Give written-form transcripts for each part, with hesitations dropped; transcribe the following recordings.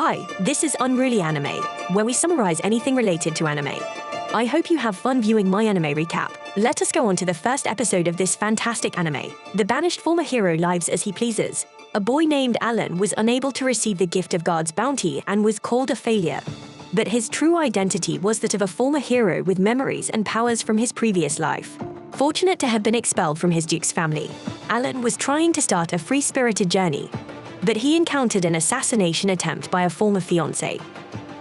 Hi, this is Unruly Anime, where we summarize anything related to anime. I hope you have fun viewing my anime recap. Let us go on to the first episode of this fantastic anime. The banished former hero lives as he pleases. A boy named Alan was unable to receive the gift of God's bounty and was called a failure. But his true identity was that of a former hero with memories and powers from his previous life. Fortunate to have been expelled from his duke's family, Alan was trying to start a free-spirited journey. But he encountered an assassination attempt by a former fiancée.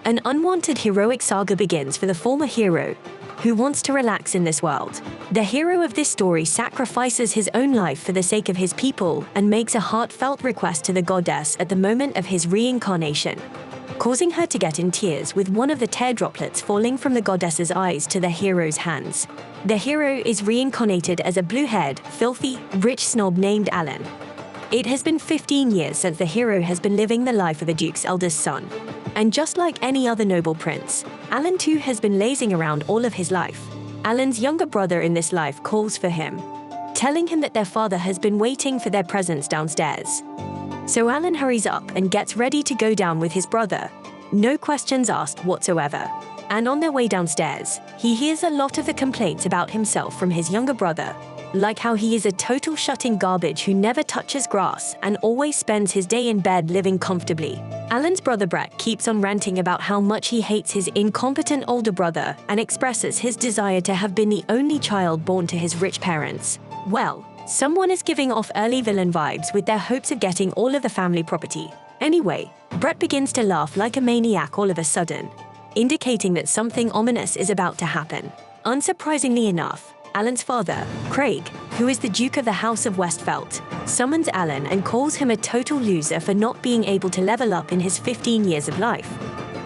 An unwanted heroic saga begins for the former hero, who wants to relax in this world. The hero of this story sacrifices his own life for the sake of his people and makes a heartfelt request to the goddess at the moment of his reincarnation, causing her to get in tears with one of the tear droplets falling from the goddess's eyes to the hero's hands. The hero is reincarnated as a blue-haired, filthy, rich snob named Alan. It has been 15 years since the hero has been living the life of a duke's eldest son. And just like any other noble prince, Alan too has been lazing around all of his life. Alan's younger brother in this life calls for him, telling him that their father has been waiting for their presence downstairs. So Alan hurries up and gets ready to go down with his brother, no questions asked whatsoever. And on their way downstairs, he hears a lot of the complaints about himself from his younger brother, like how he is a total shut-in garbage who never touches grass and always spends his day in bed living comfortably. Alan's brother Brett keeps on ranting about how much he hates his incompetent older brother and expresses his desire to have been the only child born to his rich parents. Well, someone is giving off early villain vibes with their hopes of getting all of the family property. Anyway, Brett begins to laugh like a maniac all of a sudden, indicating that something ominous is about to happen. Unsurprisingly enough, Alan's father, Craig, who is the Duke of the House of Westfelt, summons Alan and calls him a total loser for not being able to level up in his 15 years of life,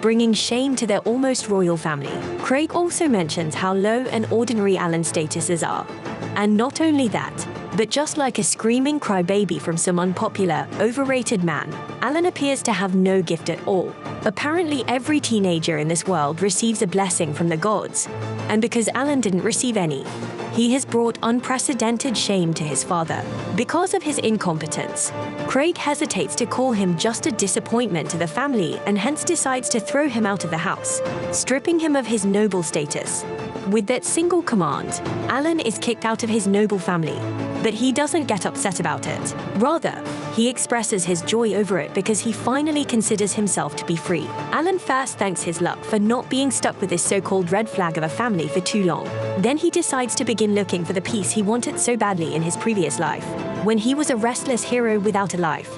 bringing shame to their almost royal family. Craig also mentions how low and ordinary Alan's statuses are. And not only that, but just like a screaming crybaby from some unpopular, overrated man, Alan appears to have no gift at all. Apparently every teenager in this world receives a blessing from the gods, and because Alan didn't receive any, he has brought unprecedented shame to his father. Because of his incompetence, Craig hesitates to call him just a disappointment to the family and hence decides to throw him out of the house, stripping him of his noble status. With that single command, Alan is kicked out of his noble family, but he doesn't get upset about it. Rather, he expresses his joy over it because he finally considers himself to be free. Alan first thanks his luck for not being stuck with this so-called red flag of a family for too long. Then he decides to begin looking for the peace he wanted so badly in his previous life, when he was a restless hero without a life.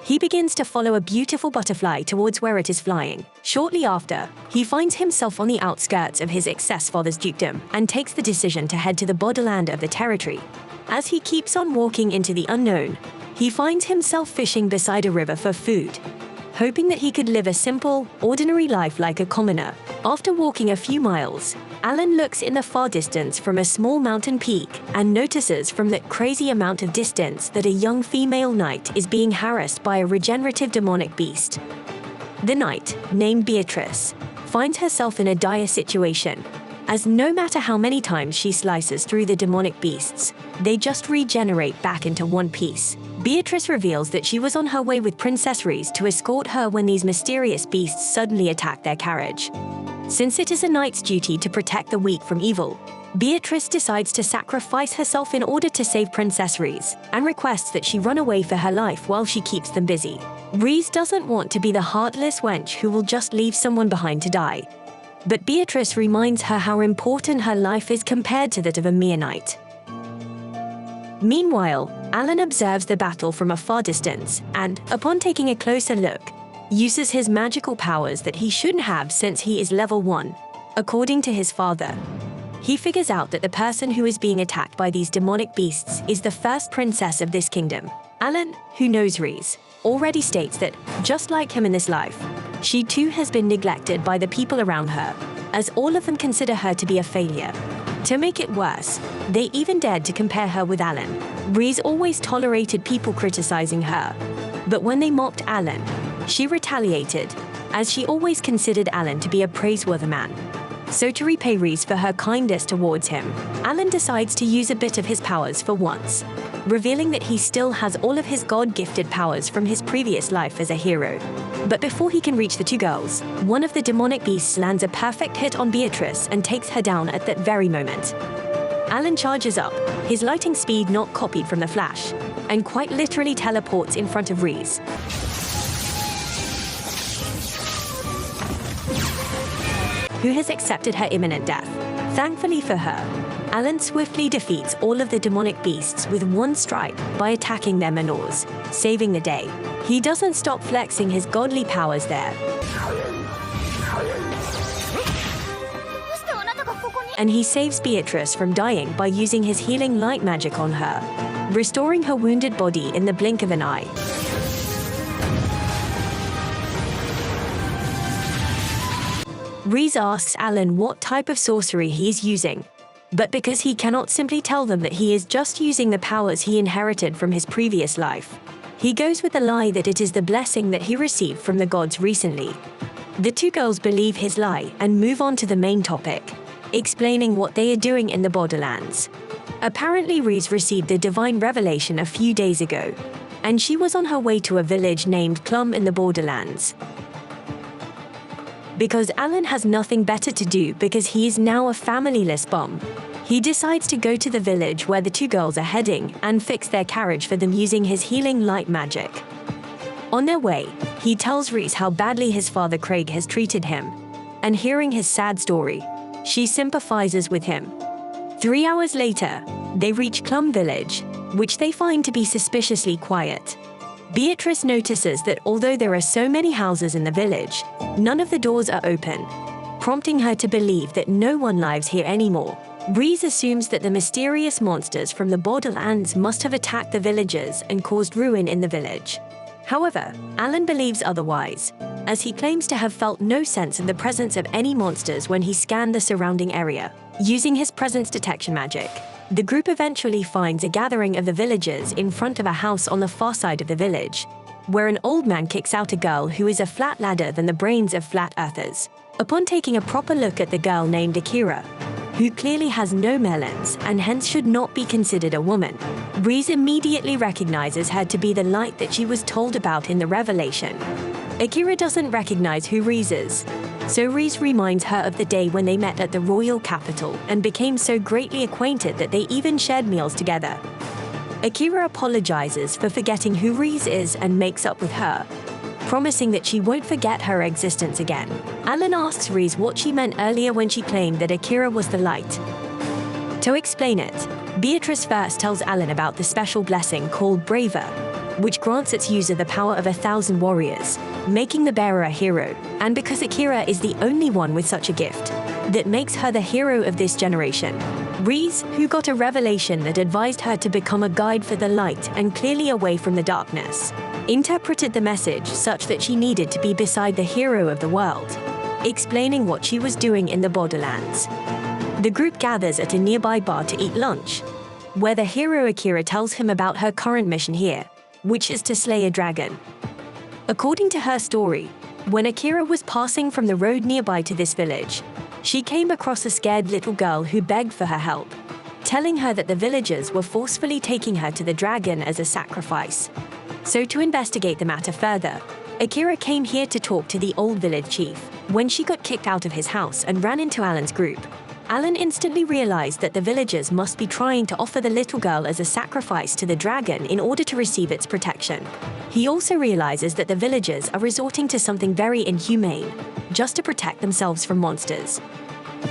He begins to follow a beautiful butterfly towards where it is flying. Shortly after, he finds himself on the outskirts of his ex-father's dukedom and takes the decision to head to the borderland of the territory. As he keeps on walking into the unknown, he finds himself fishing beside a river for food, hoping that he could live a simple, ordinary life like a commoner. After walking a few miles, Alan looks in the far distance from a small mountain peak and notices from that crazy amount of distance that a young female knight is being harassed by a regenerative demonic beast. The knight, named Beatrice, finds herself in a dire situation, as no matter how many times she slices through the demonic beasts, they just regenerate back into one piece. Beatrice reveals that she was on her way with Princess Rhys to escort her when these mysterious beasts suddenly attacked their carriage. Since it is a knight's duty to protect the weak from evil, Beatrice decides to sacrifice herself in order to save Princess Rhys, and requests that she run away for her life while she keeps them busy. Rhys doesn't want to be the heartless wench who will just leave someone behind to die. But Beatrice reminds her how important her life is compared to that of a mere knight. Meanwhile, Alan observes the battle from a far distance and, upon taking a closer look, uses his magical powers that he shouldn't have since he is level 1. According to his father, he figures out that the person who is being attacked by these demonic beasts is the first princess of this kingdom. Alan, who knows Rhys, already states that, just like him in this life, she too has been neglected by the people around her, as all of them consider her to be a failure. To make it worse, they even dared to compare her with Alan. Rhys always tolerated people criticizing her, but when they mocked Alan, she retaliated, as she always considered Alan to be a praiseworthy man. So to repay Rhys for her kindness towards him, Alan decides to use a bit of his powers for once, revealing that he still has all of his God-gifted powers from his previous life as a hero. But before he can reach the two girls, one of the demonic beasts lands a perfect hit on Beatrice and takes her down at that very moment. Alan charges up, his lightning speed not copied from the Flash, and quite literally teleports in front of Reese, who has accepted her imminent death. Thankfully for her, Alan swiftly defeats all of the demonic beasts with one strike by attacking their menors, saving the day. He doesn't stop flexing his godly powers there, and he saves Beatrice from dying by using his healing light magic on her, restoring her wounded body in the blink of an eye. Reese asks Alan what type of sorcery he is using, but because he cannot simply tell them that he is just using the powers he inherited from his previous life, he goes with the lie that it is the blessing that he received from the gods recently. The two girls believe his lie and move on to the main topic, explaining what they are doing in the Borderlands. Apparently Reese received the divine revelation a few days ago, and she was on her way to a village named Clum in the Borderlands. Because Alan has nothing better to do because he is now a familyless bum, he decides to go to the village where the two girls are heading and fix their carriage for them using his healing light magic. On their way, he tells Reese how badly his father Craig has treated him, and hearing his sad story, she sympathizes with him. 3 hours later, they reach Clum Village, which they find to be suspiciously quiet. Beatrice notices that although there are so many houses in the village, none of the doors are open, prompting her to believe that no one lives here anymore. Reese assumes that the mysterious monsters from the Borderlands must have attacked the villagers and caused ruin in the village. However, Alan believes otherwise, as he claims to have felt no sense of the presence of any monsters when he scanned the surrounding area, using his presence detection magic. The group eventually finds a gathering of the villagers in front of a house on the far side of the village, where an old man kicks out a girl who is a flat ladder than the brains of flat earthers. Upon taking a proper look at the girl named Akira, who clearly has no melons and hence should not be considered a woman, Reese immediately recognizes her to be the light that she was told about in the revelation. Akira doesn't recognize who Reese is, so Reese reminds her of the day when they met at the royal capital and became so greatly acquainted that they even shared meals together. Akira apologizes for forgetting who Reese is and makes up with her, promising that she won't forget her existence again. Alan asks Reese what she meant earlier when she claimed that Akira was the light. To explain it, Beatrice first tells Alan about the special blessing called Braver, which grants its user the power of 1,000 warriors, making the bearer a hero, and because Akira is the only one with such a gift, that makes her the hero of this generation. Reese, who got a revelation that advised her to become a guide for the light and clearly away from the darkness, interpreted the message such that she needed to be beside the hero of the world, explaining what she was doing in the Borderlands. The group gathers at a nearby bar to eat lunch, where the hero Akira tells him about her current mission here, which is to slay a dragon. According to her story, when Akira was passing from the road nearby to this village, she came across a scared little girl who begged for her help, telling her that the villagers were forcefully taking her to the dragon as a sacrifice. So to investigate the matter further, Akira came here to talk to the old village chief. When she got kicked out of his house and ran into Alan's group, Alan instantly realized that the villagers must be trying to offer the little girl as a sacrifice to the dragon in order to receive its protection. He also realizes that the villagers are resorting to something very inhumane, just to protect themselves from monsters.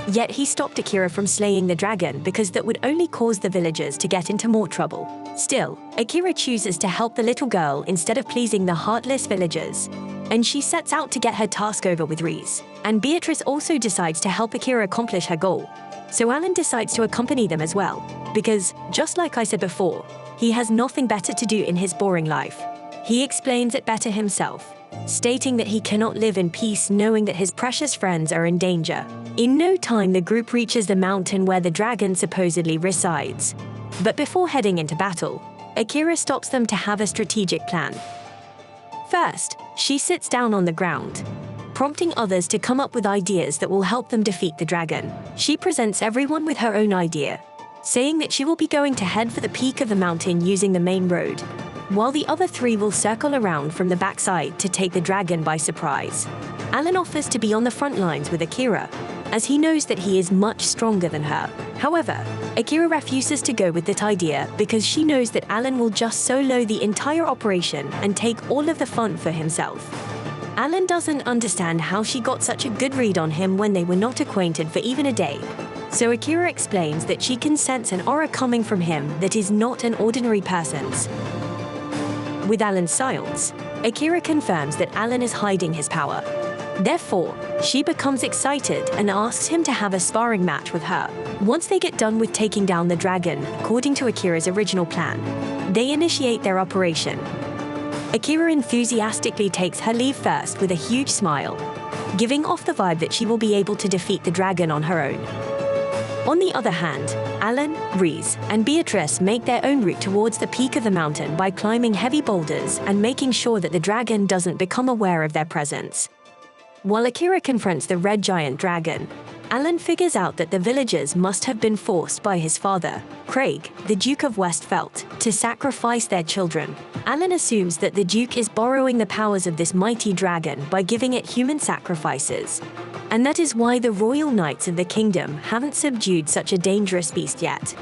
Yet he stopped Akira from slaying the dragon because that would only cause the villagers to get into more trouble. Still, Akira chooses to help the little girl instead of pleasing the heartless villagers, and she sets out to get her task over with Reese. And Beatrice also decides to help Akira accomplish her goal. So Alan decides to accompany them as well, because, just like I said before, he has nothing better to do in his boring life. He explains it better himself, stating that he cannot live in peace knowing that his precious friends are in danger. In no time, the group reaches the mountain where the dragon supposedly resides. But before heading into battle, Akira stops them to have a strategic plan. First, she sits down on the ground, prompting others to come up with ideas that will help them defeat the dragon. She presents everyone with her own idea, saying that she will be going to head for the peak of the mountain using the main road, while the other three will circle around from the backside to take the dragon by surprise. Alan offers to be on the front lines with Akira, as he knows that he is much stronger than her. However, Akira refuses to go with that idea because she knows that Alan will just solo the entire operation and take all of the fun for himself. Alan doesn't understand how she got such a good read on him when they were not acquainted for even a day. So Akira explains that she can sense an aura coming from him that is not an ordinary person's. With Alan's silence, Akira confirms that Alan is hiding his power. Therefore, she becomes excited and asks him to have a sparring match with her. Once they get done with taking down the dragon, according to Akira's original plan, they initiate their operation. Akira enthusiastically takes her leave first with a huge smile, giving off the vibe that she will be able to defeat the dragon on her own. On the other hand, Alan, Reese, and Beatrice make their own route towards the peak of the mountain by climbing heavy boulders and making sure that the dragon doesn't become aware of their presence. While Akira confronts the red giant dragon, Alan figures out that the villagers must have been forced by his father, Craig, the Duke of Westfelt, to sacrifice their children. Alan assumes that the Duke is borrowing the powers of this mighty dragon by giving it human sacrifices, and that is why the royal knights of the kingdom haven't subdued such a dangerous beast yet.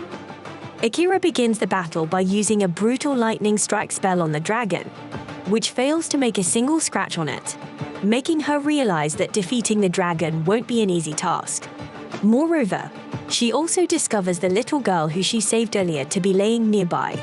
Akira begins the battle by using a brutal lightning strike spell on the dragon, which fails to make a single scratch on it, making her realize that defeating the dragon won't be an easy task. Moreover, she also discovers the little girl who she saved earlier to be laying nearby,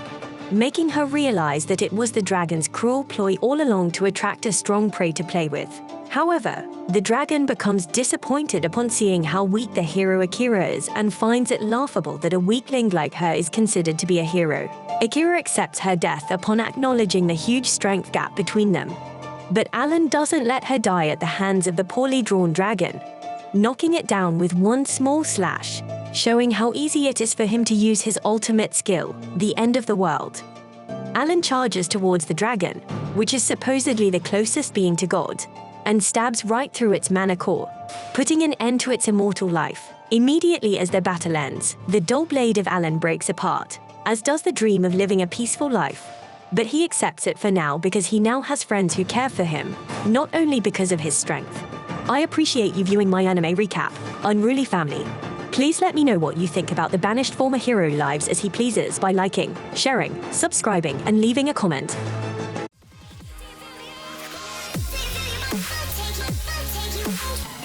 making her realize that it was the dragon's cruel ploy all along to attract a strong prey to play with. However, the dragon becomes disappointed upon seeing how weak the hero Akira is and finds it laughable that a weakling like her is considered to be a hero. Akira accepts her death upon acknowledging the huge strength gap between them. But Alan doesn't let her die at the hands of the poorly drawn dragon, knocking it down with one small slash, showing how easy it is for him to use his ultimate skill, the end of the world. Alan charges towards the dragon, which is supposedly the closest being to God, and stabs right through its mana core, putting an end to its immortal life. Immediately as their battle ends, the dull blade of Alan breaks apart, as does the dream of living a peaceful life. But he accepts it for now because he now has friends who care for him, not only because of his strength. I appreciate you viewing my anime recap, Unruly Family. Please let me know what you think about the banished former hero lives as he pleases by liking, sharing, subscribing, and leaving a comment. Take you